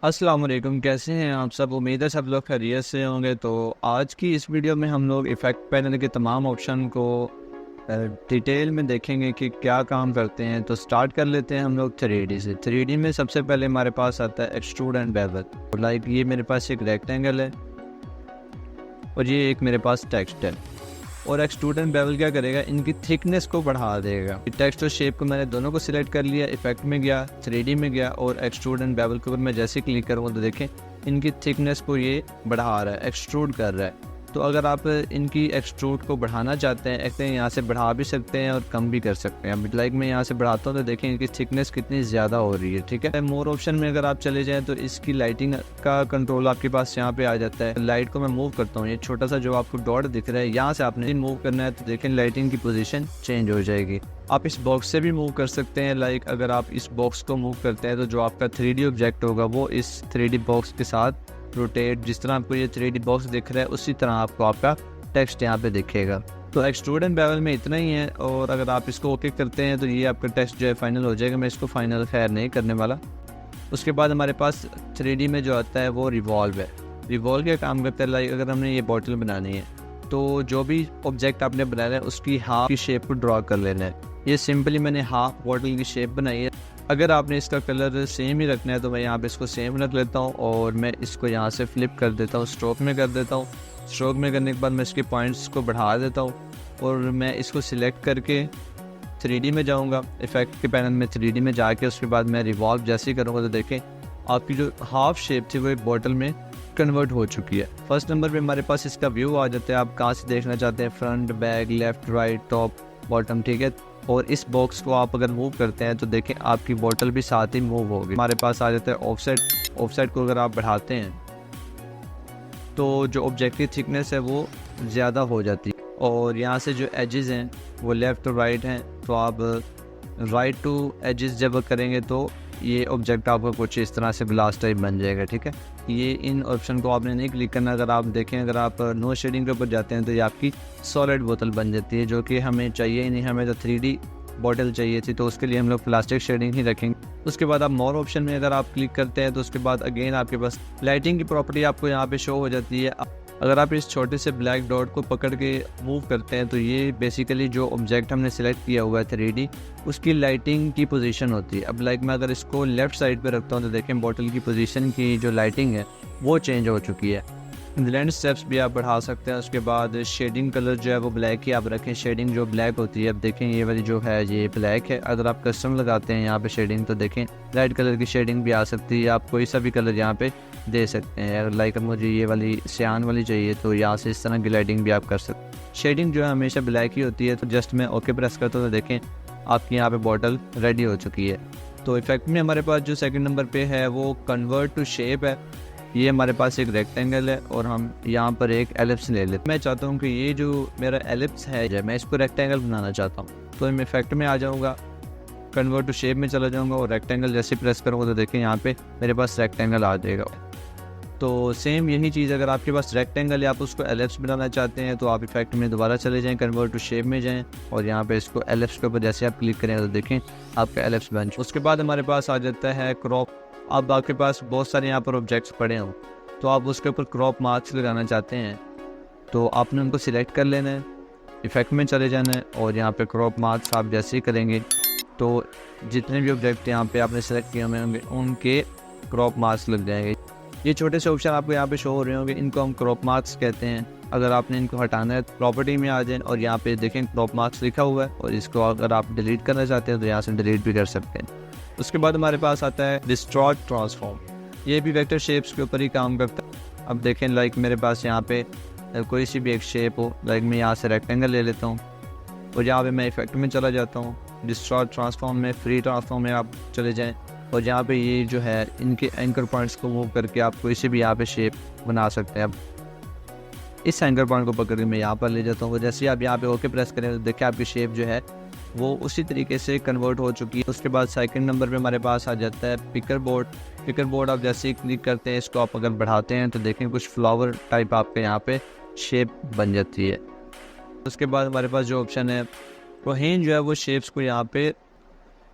अस्सलाम वालेकुम, कैसे हैं आप सब। उम्मीद है सब लोग खैरियत से होंगे। तो आज की इस वीडियो में हम लोग इफ़ेक्ट पैनल के तमाम ऑप्शन को डिटेल में देखेंगे कि क्या काम करते हैं। तो स्टार्ट कर लेते हैं हम लोग 3D से। 3D में सबसे पहले हमारे पास आता है एक्सट्रूड एंड बेवल। लाइक ये मेरे पास एक रेक्टेंगल है और ये एक मेरे पास टेक्स्ट है। और एक्सट्रूड एंड बेवल क्या करेगा, इनकी थिकनेस को बढ़ा देगा। टेक्स्ट और शेप को मैंने दोनों को सिलेक्ट कर लिया, इफेक्ट में गया, 3D में गया और एक्सट्रूड एंड बेवल को मैं जैसे क्लिक करूँगा तो देखें इनकी थिकनेस को ये बढ़ा रहा है, एक्सट्रूड कर रहा है। तो अगर आप इनकी एक्सट्रूड को बढ़ाना चाहते हैं, यहाँ से बढ़ा भी सकते हैं और कम भी कर सकते हैं। अब लाइक मैं यहाँ से बढ़ाता हूँ तो देखें इनकी थिकनेस कितनी ज़्यादा हो रही है। ठीक है, मोर ऑप्शन में अगर आप चले जाएँ तो इसकी लाइटिंग का कंट्रोल आपके पास यहाँ पे आ जाता है। लाइट को मैं मूव करता हूँ, ये छोटा सा जो आपको डॉट दिख रहा है यहाँ से आपने मूव करना है तो देखें लाइटिंग की पोजीशन चेंज हो जाएगी। आप इस बॉक्स से भी मूव कर सकते हैं। लाइक अगर आप इस बॉक्स को मूव करते हैं तो जो आपका 3D ऑब्जेक्ट होगा वो इस 3D बॉक्स के साथ रोटेट, जिस तरह आपको ये 3D बॉक्स दिख रहा है उसी तरह आपको आपका टेक्स्ट यहाँ पे दिखेगा। तो एक्सट्रूड एंड बेवल में इतना ही है। और अगर आप इसको ओके करते हैं तो ये आपका टेक्स्ट जो है फाइनल हो जाएगा। मैं इसको फाइनल खैर नहीं करने वाला। उसके बाद हमारे पास 3D में जो आता है वो रिवॉल्व है। रिवॉल्व क्या काम करता है, लाइक अगर हमने ये बॉटल बनानी है तो जो भी ऑब्जेक्ट आपने बनाया है उसकी हाफ की शेप को ड्रॉ कर लेना है। ये सिंपली मैंने हाफ बॉटल की शेप बनाई है। अगर आपने इसका कलर सेम ही रखना है तो मैं यहाँ पे इसको सेम रख लेता हूँ और मैं इसको यहाँ से फ्लिप कर देता हूँ, स्ट्रोक में कर देता हूँ। स्ट्रोक में करने के बाद मैं इसके पॉइंट्स को बढ़ा देता हूँ और मैं इसको सिलेक्ट करके 3D में जाऊँगा। इफेक्ट के पैनल में 3D में जाके उसके बाद मैं रिवॉल्व जैसे ही करूँगा तो देखें आपकी जो हाफ शेप थी वो एक बॉटल में कन्वर्ट हो चुकी है। फर्स्ट नंबर पे हमारे पास इसका व्यू आ जाता है। आप कहाँ से देखना चाहते हैं, front, back, left, right, top, bottom. ठीक है, और इस बॉक्स को आप अगर मूव करते हैं तो देखें आपकी बॉटल भी साथ ही मूव होगी। हमारे पास आ जाता है ऑफसेट। ऑफसेट को अगर आप बढ़ाते हैं तो जो ऑब्जेक्ट की थिकनेस है वो ज़्यादा हो जाती है। और यहाँ से जो एजेस हैं वो लेफ़्ट और राइट हैं, तो आप राइट टू एजेस जब करेंगे तो ये ऑब्जेक्ट आपका कुछ इस तरह से ग्लास टाइप बन जाएगा। ठीक है, ये इन ऑप्शन को आपने नहीं क्लिक करना। अगर आप देखें, अगर आप नो शेडिंग के ऊपर जाते हैं तो ये आपकी सॉलिड बोतल बन जाती है, जो कि हमें चाहिए ही नहीं। हमें तो 3D बॉटल चाहिए थी तो उसके लिए हम लोग प्लास्टिक शेडिंग ही रखेंगे। उसके बाद आप मोर ऑप्शन में अगर आप क्लिक करते हैं तो उसके बाद अगेन आपके पास लाइटिंग की प्रॉपर्टी आपको यहाँ पे शो हो जाती है। अगर आप इस छोटे से ब्लैक डॉट को पकड़ के मूव करते हैं तो ये बेसिकली जो ऑब्जेक्ट हमने सेलेक्ट किया हुआ है 3D उसकी लाइटिंग की पोजीशन होती है। अब लाइक मैं अगर इसको लेफ़्ट साइड पे रखता हूँ तो देखें बॉटल की पोजीशन की जो लाइटिंग है वो चेंज हो चुकी है। ब्लेंड स्टेप्स भी आप बढ़ा सकते हैं। उसके बाद शेडिंग कलर जो है वो ब्लैक ही आप रखें। शेडिंग जो ब्लैक होती है, अब देखें ये वाली जो है ये ब्लैक है। अगर आप कस्टम लगाते हैं यहाँ पे शेडिंग तो देखें रेड कलर की शेडिंग भी आ सकती है। आप कोई सा भी कलर यहाँ पे दे सकते हैं। अगर लाइक मुझे ये वाली सियान वाली चाहिए तो यहाँ से इस तरह की लाइटिंग भी आप कर सकते हैं। शेडिंग जो है हमेशा ब्लैक ही होती है। तो जस्ट मैं ओके प्रेस करता हूँ तो देखें आपकी यहाँ पे बॉटल रेडी हो चुकी है। तो इफेक्ट में हमारे पास जो सेकंड नंबर पे है वो कन्वर्ट टू शेप है। ये हमारे पास एक रेक्टेंगल है और हम यहाँ पर एक एलिप्स ले लेते हैं। मैं चाहता हूँ कि ये जो मेरा एलिप्स है मैं इसको रेक्टेंगल बनाना चाहता हूँ। तो मैं इफेक्ट में आ जाऊँगा, कन्वर्ट टू शेप में चला जाऊँगा और रेक्टेंगल जैसे प्रेस करूँगा तो देखें यहाँ पे मेरे पास रेक्टेंगल आ जाएगा। तो सेम यही चीज़ अगर आपके पास रेक्टेंगल या आप उसको एलिप्स बनाना चाहते हैं तो आप इफेक्ट में दोबारा चले जाएं, कन्वर्ट टू शेप में जाएं और यहाँ पे इसको एलिप्स के ऊपर जैसे आप क्लिक करें तो देखें आपका एलिप्स बन। उसके बाद हमारे पास आ जाता है क्रॉप। अब आपके पास बहुत सारे यहाँ पर ऑब्जेक्ट्स पड़े हों तो आप उसके ऊपर क्रॉप मार्क्स लगाना चाहते हैं तो आपने उनको सिलेक्ट कर लेना है, इफेक्ट में चले जाना है और यहाँ पे क्रॉप मार्क्स आप जैसे ही करेंगे तो जितने भी ऑब्जेक्ट यहाँ पे आपने सेलेक्ट किए होंगे उनके क्रॉप मार्क्स लग जाएंगे। ये छोटे से ऑप्शन आपको यहाँ पे शो हो रहे होंगे, इनको हम क्रॉप मार्क्स कहते हैं। अगर आपने इनको हटाना है तो प्रॉपर्टी में आ जाएं और यहाँ पे देखें क्रॉप मार्क्स लिखा हुआ है और इसको अगर आप डिलीट करना चाहते हैं तो यहाँ से डिलीट भी कर सकते हैं। उसके बाद हमारे पास आता है डिस्ट्रॉय ट्रांसफॉर्म। ये भी वेक्टर शेप्स के ऊपर ही काम करता है। अब देखें लाइक मेरे पास यहाँ पे कोई सी भी एक शेप हो, लाइक मैं यहाँ से रेक्टेंगल ले लेता हूँ और यहाँ पे मैं इफेक्ट में चला जाता हूँ। डिस्ट्रॉय ट्रांसफॉर्म में, फ्री ट्रांसफॉर्म में आप चले जाएँ और यहाँ पे ये जो है इनके एंकर पॉइंट्स को मूव करके आप कोई से भी यहाँ पे शेप बना सकते हैं। अब इस एंकर पॉइंट को पकड़ के मैं यहाँ पर ले जाता हूँ। जैसे आप यहाँ पे ओके प्रेस करें तो देखिए आपकी शेप जो है वो उसी तरीके से कन्वर्ट हो चुकी है। उसके बाद सेकंड नंबर पे हमारे पास आ जाता है पिकर बोर्ड। पिकर बोर्ड आप जैसे ही क्लिक करते हैं इसको आप अगर बढ़ाते हैं तो देखें कुछ फ्लावर टाइप आपके यहाँ पे शेप बन जाती है। उसके बाद हमारे पास जो ऑप्शन है वो हैंड जो है वो शेप्स को यहाँ पे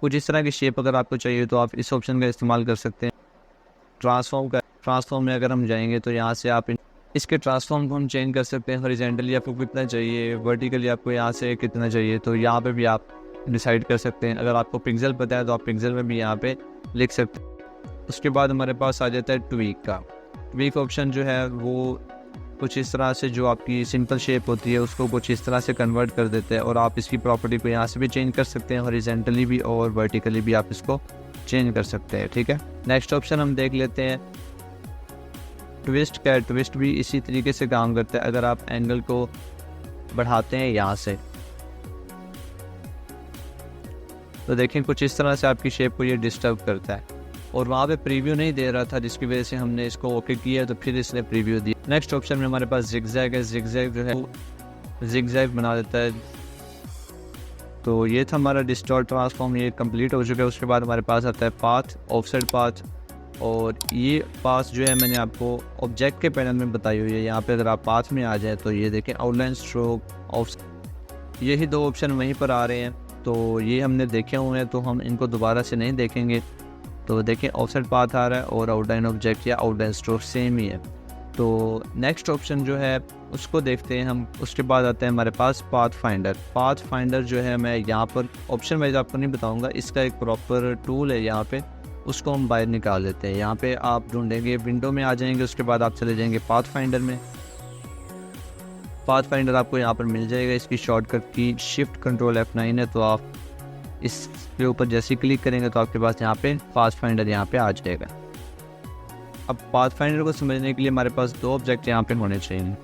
कुछ इस तरह की शेप अगर आपको चाहिए तो आप इस ऑप्शन का इस्तेमाल कर सकते हैं। ट्रांसफॉर्म में अगर हम जाएंगे तो यहाँ से आप इसके ट्रांसफॉर्म को हम चेंज कर सकते हैं। हॉरिजॉन्टली आपको कितना चाहिए, वर्टिकली आपको यहाँ से कितना चाहिए, तो यहाँ पे भी आप डिसाइड कर सकते हैं। अगर आपको पिक्सल पता है तो आप पिक्सल में भी यहाँ पे लिख सकते हैं। उसके बाद हमारे पास आ जाता है ट्वीक ऑप्शन जो है वो कुछ इस तरह से, जो आपकी सिंपल शेप होती है उसको कुछ इस तरह से कन्वर्ट कर देते हैं और आप इसकी प्रॉपर्टी को यहाँ से भी चेंज कर सकते हैं, हॉरिजॉन्टली भी और वर्टिकली भी आप इसको चेंज कर सकते हैं। ठीक है, नेक्स्ट ऑप्शन हम देख लेते हैं ट्विस्ट का। ट्विस्ट भी इसी तरीके से काम करता है। अगर आप एंगल को बढ़ाते हैं यहाँ से तो देखें कुछ इस तरह से आपकी शेप को ये डिस्टर्ब करता है और वहाँ पे प्रीव्यू नहीं दे रहा था, जिसकी वजह से हमने इसको ओके किया तो फिर इसने प्रीव्यू दिया। नेक्स्ट ऑप्शन में हमारे पास जिगजैग है। जिगजैग जो है जिगजैग बना देता है। तो ये था हमारा डिस्टॉर्ट ट्रांसफॉर्म, ये कंप्लीट हो चुका है। उसके बाद हमारे पास आता है पाथ, ऑफसेट पाथ, और ये पाथ जो है मैंने आपको ऑब्जेक्ट के पैनल में बताई हुई है। यहाँ पे अगर आप पाथ में आ जाए तो ये देखें आउटलाइन, स्ट्रोक, ऑफ, यही दो ऑप्शन वहीं पर आ रहे हैं। तो ये हमने देखे हुए हैं तो हम इनको दोबारा से नहीं देखेंगे। तो देखें ऑफसेट पाथ आ रहा है और आउटलाइन ऑब्जेक्ट या आउटलाइन स्ट्रोक सेम ही है। तो नेक्स्ट ऑप्शन जो है उसको देखते हैं हम। उसके बाद आता है हमारे पास पाथ फाइंडर। पाथ फाइंडर जो है मैं यहाँ पर ऑप्शन वाइज आपको नहीं बताऊँगा, इसका एक प्रॉपर टूल है यहाँ पे, उसको हम बाहर निकाल देते हैं। यहाँ पे आप ढूंढेंगे, विंडो में आ जाएंगे, उसके बाद आप चले जाएंगे पाथ फाइंडर में। पाथ फाइंडर आपको यहाँ पर मिल जाएगा। इसकी शॉर्टकट की शिफ्ट कंट्रोल F9 है। तो आप इसके ऊपर जैसे ही क्लिक करेंगे तो आपके पास यहाँ पे पाथ फाइंडर यहाँ पे आ जाएगा। अब पाथ फाइंडर को समझने के लिए हमारे पास दो ऑब्जेक्ट यहाँ पे होने चाहिए।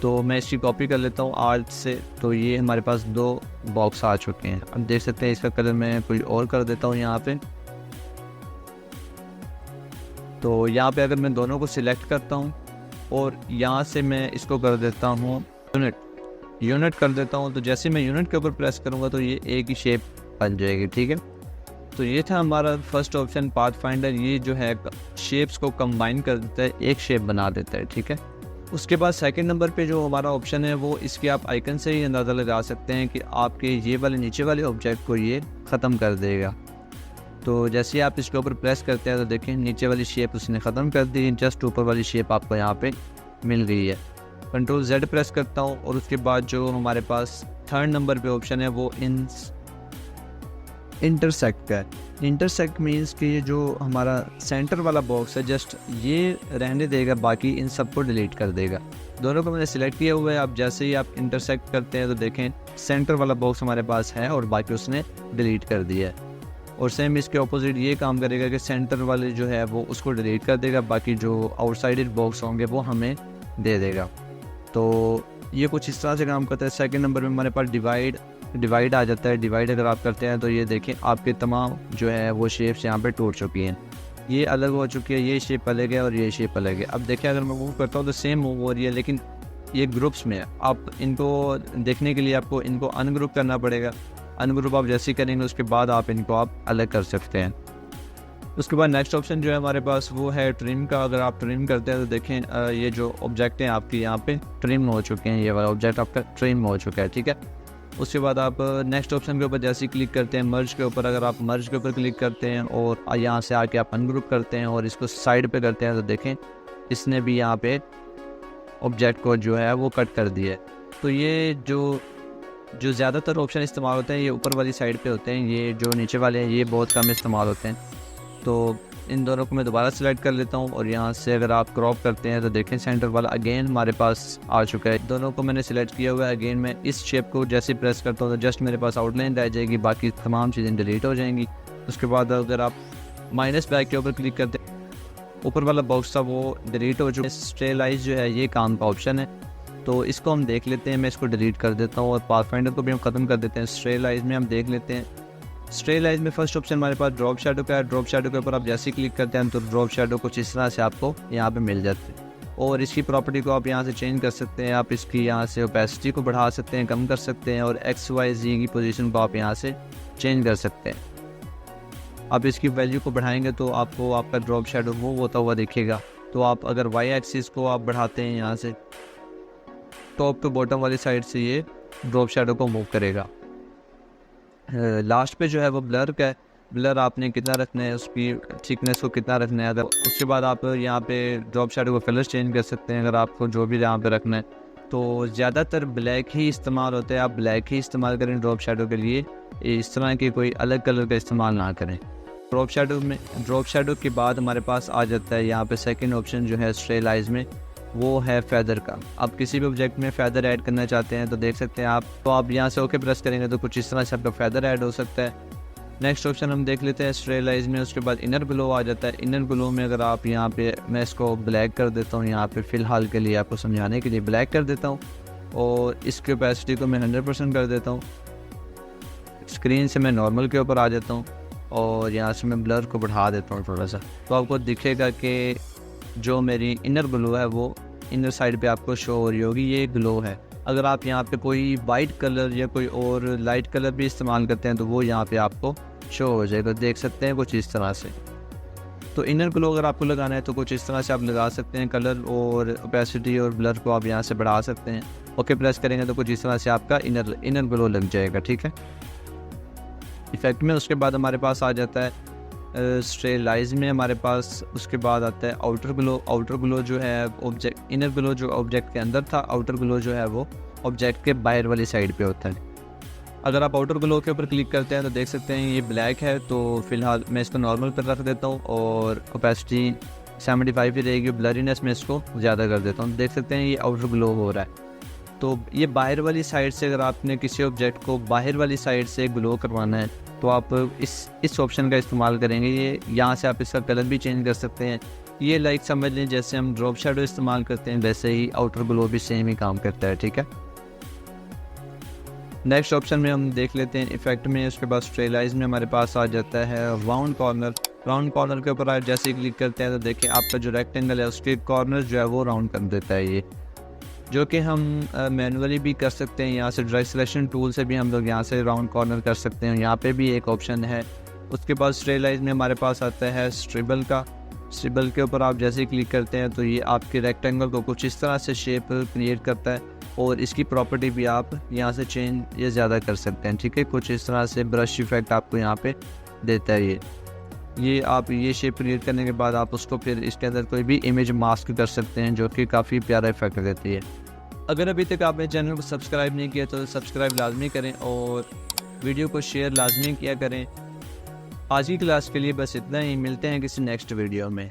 तो मैं इसकी कॉपी कर लेता हूँ आर्ट से। तो ये हमारे पास दो बॉक्स आ चुके हैं। अब देख सकते हैं इसका कलर मैं कोई और कर देता हूँ यहाँ पे। तो यहाँ पे अगर मैं दोनों को सिलेक्ट करता हूँ और यहाँ से मैं इसको कर देता हूँ यूनिट कर देता हूँ, तो जैसे मैं यूनिट के ऊपर प्रेस करूँगा तो ये एक ही शेप बन जाएगी। ठीक है, तो ये था हमारा फर्स्ट ऑप्शन पाथ फाइंडर। ये जो है शेप्स को कंबाइन कर देता है, एक शेप बना देता है। ठीक है, उसके बाद सेकंड नंबर पे जो हमारा ऑप्शन है वो इसके आप आइकन से ही अंदाज़ा लगा सकते हैं कि आपके ये वाले नीचे वाले ऑब्जेक्ट को ये ख़त्म कर देगा। तो जैसे आप इसके ऊपर प्रेस करते हैं तो देखें नीचे वाली शेप उसने ख़त्म कर दी, जस्ट ऊपर वाली शेप आपको यहाँ पे मिल गई है। कंट्रोल Z प्रेस करता हूँ और उसके बाद जो हमारे पास थर्ड नंबर पे ऑप्शन है वो इंटरसेक्ट का है। इंटरसेक्ट मीन्स कि ये जो हमारा सेंटर वाला बॉक्स है जस्ट ये रहने देगा, बाकी इन सबको डिलीट कर देगा। दोनों को मैंने सिलेक्ट किया हुआ है। आप जैसे ही आप इंटरसेक्ट करते हैं तो देखें सेंटर वाला बॉक्स हमारे पास है और बाकी उसने डिलीट कर दिया है। और सेम इसके ऑपोजिट ये काम करेगा कि सेंटर वाले जो है वो उसको डिलीट कर देगा, बाकी जो आउटसाइड बॉक्स होंगे वो हमें दे देगा। तो ये कुछ इस तरह से काम करता है। सेकंड नंबर में हमारे पास डिवाइड आ जाता है। डिवाइड अगर आप करते हैं तो ये देखें आपके तमाम जो है वो शेप्स यहाँ पे टूट चुकी हैं, ये अलग हो चुकी है, ये शेप अलग है और ये शेप अलग है। अब देखिए अगर मैं मूव करता हूँ तो सेम मूव हो रही है, लेकिन ये ग्रुप्स में है। आप इनको देखने के लिए आपको इनको अनग्रुप करना पड़ेगा। अनग्रुप आप जैसे ही करेंगे उसके बाद आप इनको आप अलग कर सकते हैं। उसके बाद नेक्स्ट ऑप्शन जो है हमारे पास वो है ट्रिम का। अगर आप ट्रिम करते हैं तो देखें ये जो ऑब्जेक्ट हैं आपके यहाँ पे ट्रिम हो चुके हैं, ये वाला ऑब्जेक्ट आपका ट्रिम हो चुका है। ठीक है, उसके बाद आप नेक्स्ट ऑप्शन के ऊपर जैसे ही क्लिक करते हैं मर्ज के ऊपर, अगर आप मर्ज के ऊपर क्लिक करते हैं और यहाँ से आके आप अनग्रुप करते हैं और इसको साइड पे करते हैं तो देखें इसने भी यहाँ पे ऑब्जेक्ट को जो है वो कट कर दिया है। तो ये जो ज़्यादातर ऑप्शन इस्तेमाल होते हैं ये ऊपर वाली साइड पे होते हैं, ये जो नीचे वाले हैं ये बहुत कम इस्तेमाल होते हैं। तो इन दोनों को मैं दोबारा सेलेक्ट कर लेता हूँ और यहाँ से अगर आप क्रॉप करते हैं तो देखें सेंटर वाला अगेन हमारे पास आ चुका है। दोनों को मैंने सिलेक्ट किया हुआ है। अगेन मैं इस शेप को जैसे प्रेस करता हूँ तो जस्ट मेरे पास आउटलाइन रह जाएगी, बाकी तमाम चीज़ें डिलीट हो जाएंगी। उसके बाद अगर आप माइनस बैक के ऊपर क्लिक करते हैं ऊपर वाला बॉक्स था वो डिलीट हो चुका है। स्ट्रेलाइज जो है ये काम का ऑप्शन है, तो इसको हम देख लेते हैं। मैं इसको डिलीट कर देता हूँ और पाथ फाइंडर को भी हम ख़त्म कर देते हैं। स्ट्रेलाइज में हम देख लेते हैं। स्ट्रेलाइज में फर्स्ट ऑप्शन हमारे पास ड्रॉप शैडो का है। ड्रॉप शैडो के ऊपर आप जैसे ही क्लिक करते हैं तो ड्रॉप शैडो कुछ इस तरह से आपको यहाँ पे मिल जाते हैं और इसकी प्रॉपर्टी को आप यहाँ से चेंज कर सकते हैं। आप इसकी यहाँ से ओपेसिटी को बढ़ा सकते हैं, कम कर सकते हैं और XYZ की पोजीशन को आप यहाँ से चेंज कर सकते हैं। आप इसकी वैल्यू को बढ़ाएंगे तो आपको आपका ड्रॉप शैडो मूव होता हुआ दिखेगा। तो आप अगर Y एक्सिस को आप बढ़ाते हैं यहाँ से टॉप टू बॉटम वाली साइड से ये ड्रॉप शैडो को मूव करेगा। लास्ट पे जो है वो ब्लर का है। ब्लर आपने कितना रखना है, उसकी थिकनेस को कितना रखना है। अगर उसके बाद आप यहाँ पे ड्रॉप शैडो को कलर चेंज कर सकते हैं अगर आपको जो भी यहाँ पे रखना है। तो ज़्यादातर ब्लैक ही इस्तेमाल होता है, आप ब्लैक ही इस्तेमाल करें ड्रॉप शैडो के लिए, इस तरह की कोई अलग कलर का इस्तेमाल ना करें। ड्रॉप शैडो के बाद हमारे पास आ जाता है यहाँ पे सेकंड ऑप्शन जो है स्ट्रेलाइज में, वो है फेदर का। आप किसी भी ऑब्जेक्ट में फेदर ऐड करना चाहते हैं तो देख सकते हैं आप, तो आप यहाँ से ओके प्रेस करेंगे तो कुछ इस तरह से आपका फेदर ऐड हो सकता है। नेक्स्ट ऑप्शन हम देख लेते हैं स्ट्रेलाइज में। उसके बाद इनर ग्लो आ जाता है। इनर ग्लो में अगर आप यहाँ पे, मैं इसको ब्लैक कर देता हूँ यहाँ पे फ़िलहाल के लिए, आपको समझाने के लिए ब्लैक कर देता हूँ, और इसकी ओपेसिटी को मैं 100% कर देता हूँ। स्क्रीन से मैं नॉर्मल के ऊपर आ जाता हूँ और यहाँ से मैं ब्लर को बढ़ा देता हूँ थोड़ा सा, तो आपको दिखेगा कि जो मेरी इनर ग्लो है वो इनर साइड पे आपको शो हो रही होगी, ये ग्लो है। अगर आप यहाँ पे कोई वाइट कलर या कोई और लाइट कलर भी इस्तेमाल करते हैं तो वो यहाँ पे आपको शो हो जाएगा, देख सकते हैं कुछ इस तरह से। तो इनर ग्लो अगर आपको लगाना है तो कुछ इस तरह से आप लगा सकते हैं। कलर और ओपेसिटी और ब्लर को आप यहाँ से बढ़ा सकते हैं। ओके प्रेस करेंगे तो कुछ इस तरह से आपका इनर ग्लो लग जाएगा, ठीक है, इफेक्ट में। उसके बाद हमारे पास आ जाता है स्ट्रेलाइज में, हमारे पास उसके बाद आता है आउटर ग्लो। आउटर ग्लो जो है ऑब्जेक्ट, इनर ग्लो जो ऑब्जेक्ट के अंदर था, आउटर ग्लो जो है वो ऑब्जेक्ट के बाहर वाली साइड पे होता है। अगर आप आउटर ग्लो के ऊपर क्लिक करते हैं तो देख सकते हैं ये ब्लैक है, तो फिलहाल मैं इसको नॉर्मल पर रख देता हूँ और ओपेसिटी 75 ही रहेगी, ब्लरीनेस में इसको ज़्यादा कर देता हूँ। देख सकते हैं ये आउटर ग्लो हो रहा है। तो ये बाहर वाली साइड से, अगर आपने किसी ऑब्जेक्ट को बाहर वाली साइड से ग्लो करवाना है तो आप इस ऑप्शन का इस्तेमाल करेंगे। ये यहाँ से आप इसका कलर भी चेंज कर सकते हैं। ये लाइक समझ लें जैसे हम ड्रॉप शैडो इस्तेमाल करते हैं वैसे ही आउटर ग्लो भी सेम ही काम करता है, ठीक है। नेक्स्ट ऑप्शन में हम देख लेते हैं इफेक्ट में। उसके बाद स्ट्रेलाइज में हमारे पास आ जाता है राउंड कॉर्नर। राउंड कॉर्नर के ऊपर आप जैसे ही क्लिक करते हैं तो देखें आपका जो रेक्टेंगल है उसके कॉर्नर जो है वो राउंड कर देता है, ये जो कि हम मैनुअली भी कर सकते हैं। यहाँ से ड्राइव सिलेक्शन टूल से भी हम लोग यहाँ से राउंड कॉर्नर कर सकते हैं, यहाँ पे भी एक ऑप्शन है। उसके बाद स्ट्रेलाइज में हमारे पास आता है स्ट्रिबल का। स्ट्रिबल के ऊपर आप जैसे ही क्लिक करते हैं तो ये आपके रेक्टेंगल को कुछ इस तरह से शेप क्रिएट करता है, और इसकी प्रॉपर्टी भी आप यहाँ से चेंज या ज़्यादा कर सकते हैं, ठीक है। कुछ इस तरह से ब्रश इफेक्ट आपको यहाँ पे देता है ये आप ये शेप क्रिएट करने के बाद आप उसको फिर इसके अंदर कोई भी इमेज मास्क कर सकते हैं, जो कि काफ़ी प्यारा इफेक्ट देती है। अगर अभी तक आपने चैनल को सब्सक्राइब नहीं किया तो सब्सक्राइब लाजमी करें और वीडियो को शेयर लाजमी किया करें। आज की क्लास के लिए बस इतना ही, मिलते हैं किसी नेक्स्ट वीडियो में।